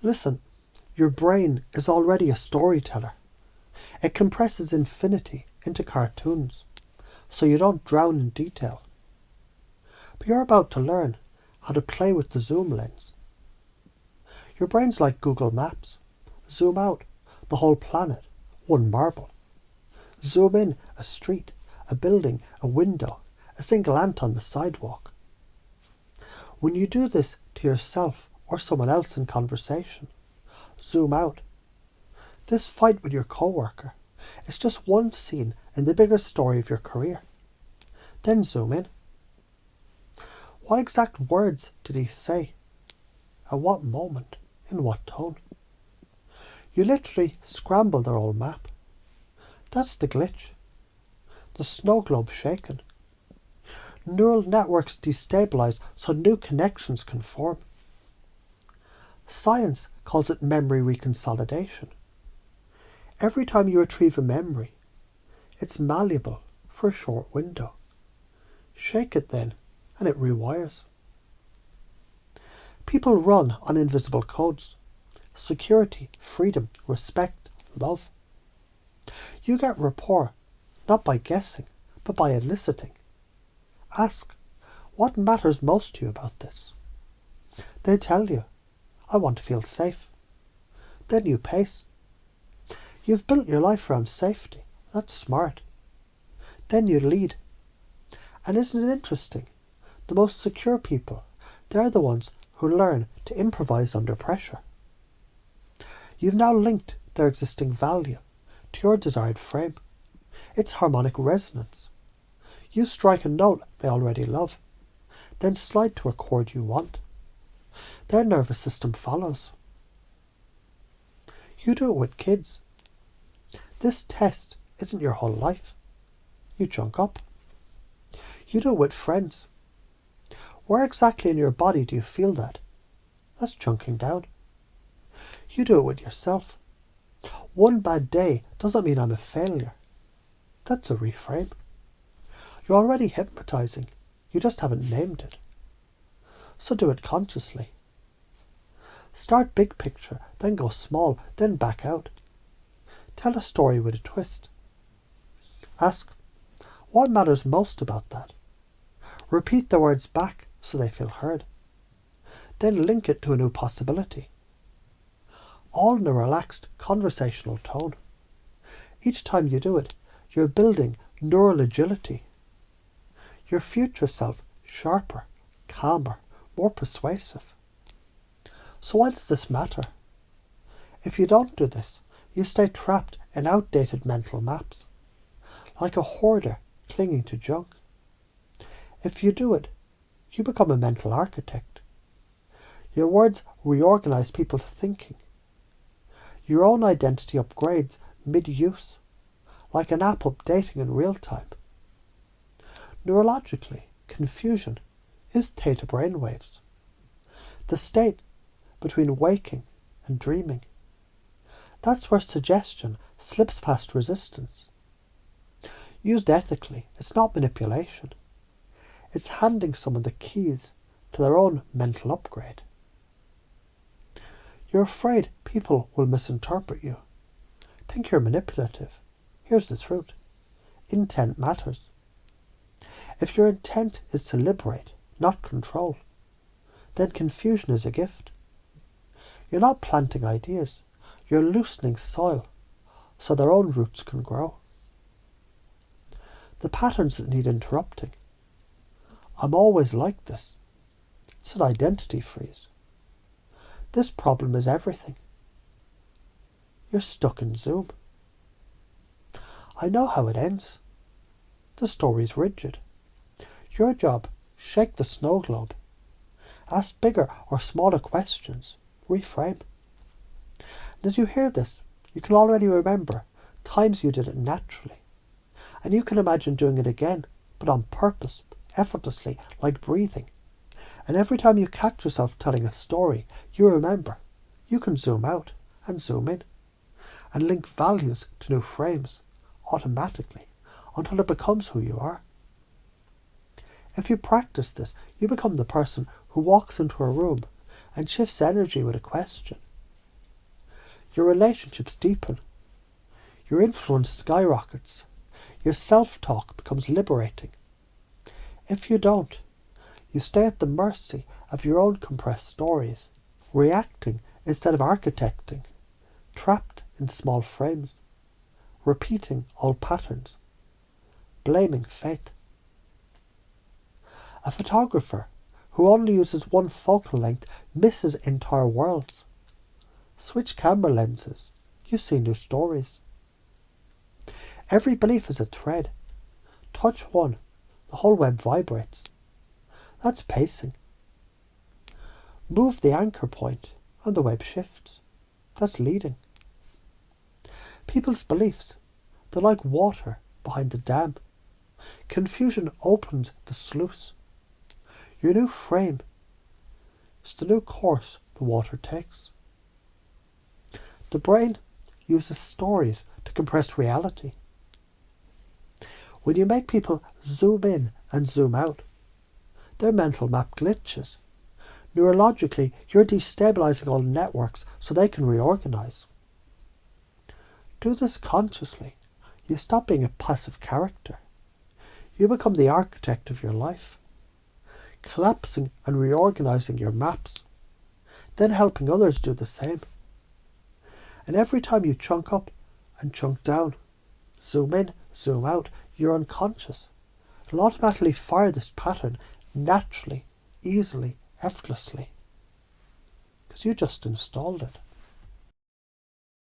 Listen, your brain is already a storyteller. It compresses infinity into cartoons, so you don't drown in detail. But you're about to learn how to play with the zoom lens. Your brain's like Google Maps. Zoom out, the whole planet, one marble. Zoom in, a street, a building, a window, a single ant on the sidewalk. When you do this to yourself or someone else in conversation, zoom out. This fight with your coworker is just one scene in the bigger story of your career. Then zoom in. What exact words did he say? At what moment? In what tone? You literally scramble their old map. That's the glitch. The snow globe shaken. Neural networks destabilize so new connections can form. Science calls it memory reconsolidation. Every time you retrieve a memory, it's malleable for a short window. Shake it then, and it rewires. People run on invisible codes. Security, freedom, respect, love. You get rapport, not by guessing, but by eliciting. Ask, what matters most to you about this? They tell you, I want to feel safe. Then you pace. You've built your life around safety. That's smart. Then you lead. And isn't it interesting? The most secure people, they're the ones who learn to improvise under pressure. You've now linked their existing value to your desired frame. It's harmonic resonance. You strike a note they already love, then slide to a chord you want. Their nervous system follows. You do it with kids. This test isn't your whole life. You chunk up. You do it with friends. Where exactly in your body do you feel that? That's chunking down. You do it with yourself. One bad day doesn't mean I'm a failure. That's a reframe. You're already hypnotizing. You just haven't named it. So do it consciously. Start big picture, then go small, then back out. Tell a story with a twist. Ask, what matters most about that? Repeat the words back so they feel heard. Then link it to a new possibility. All in a relaxed, conversational tone. Each time you do it, you're building neural agility. Your future self sharper, calmer, more persuasive. So why does this matter? If you don't do this, you stay trapped in outdated mental maps, like a hoarder clinging to junk. If you do it, you become a mental architect. Your words reorganize people's thinking. Your own identity upgrades mid-use, like an app updating in real time. Neurologically, confusion is theta brainwaves, the state between waking and dreaming. That's where suggestion slips past resistance. Used ethically, it's not manipulation. It's handing someone the keys to their own mental upgrade. You're afraid people will misinterpret you. Think you're manipulative. Here's the truth. Intent matters. If your intent is to liberate, not control, then confusion is a gift. You're not planting ideas. You're loosening soil so their own roots can grow. The patterns that need interrupting. I'm always like this. It's an identity freeze. This problem is everything. You're stuck in Zoom. I know how it ends. The story's rigid. Your job, shake the snow globe. Ask bigger or smaller questions. Reframe. And as you hear this, you can already remember times you did it naturally. And you can imagine doing it again, but on purpose, effortlessly, like breathing. And every time you catch yourself telling a story, you remember you can zoom out and zoom in and link values to new frames automatically until it becomes who you are. If you practice this, you become the person who walks into a room and shifts energy with a question. your relationships deepen, your influence skyrockets, your self-talk becomes liberating. If you don't, you stay at the mercy of your own compressed stories, reacting instead of architecting, trapped in small frames, repeating old patterns, blaming fate. A photographer who only uses one focal length misses entire worlds. Switch camera lenses, you see new stories. Every belief is a thread. Touch one, the whole web vibrates. That's pacing. Move the anchor point and the web shifts. That's leading. People's beliefs, they're like water behind the dam. Confusion opens the sluice. Your new frame is the new course the water takes. The brain uses stories to compress reality. When you make people zoom in and zoom out, their mental map glitches. Neurologically, you're destabilizing all networks so they can reorganize. Do this consciously. You stop being a passive character. You become the architect of your life, collapsing and reorganizing your maps, then helping others do the same. And every time you chunk up and chunk down, zoom in, zoom out, you're unconscious. It'll automatically fire this pattern naturally, easily, effortlessly, because you just installed it.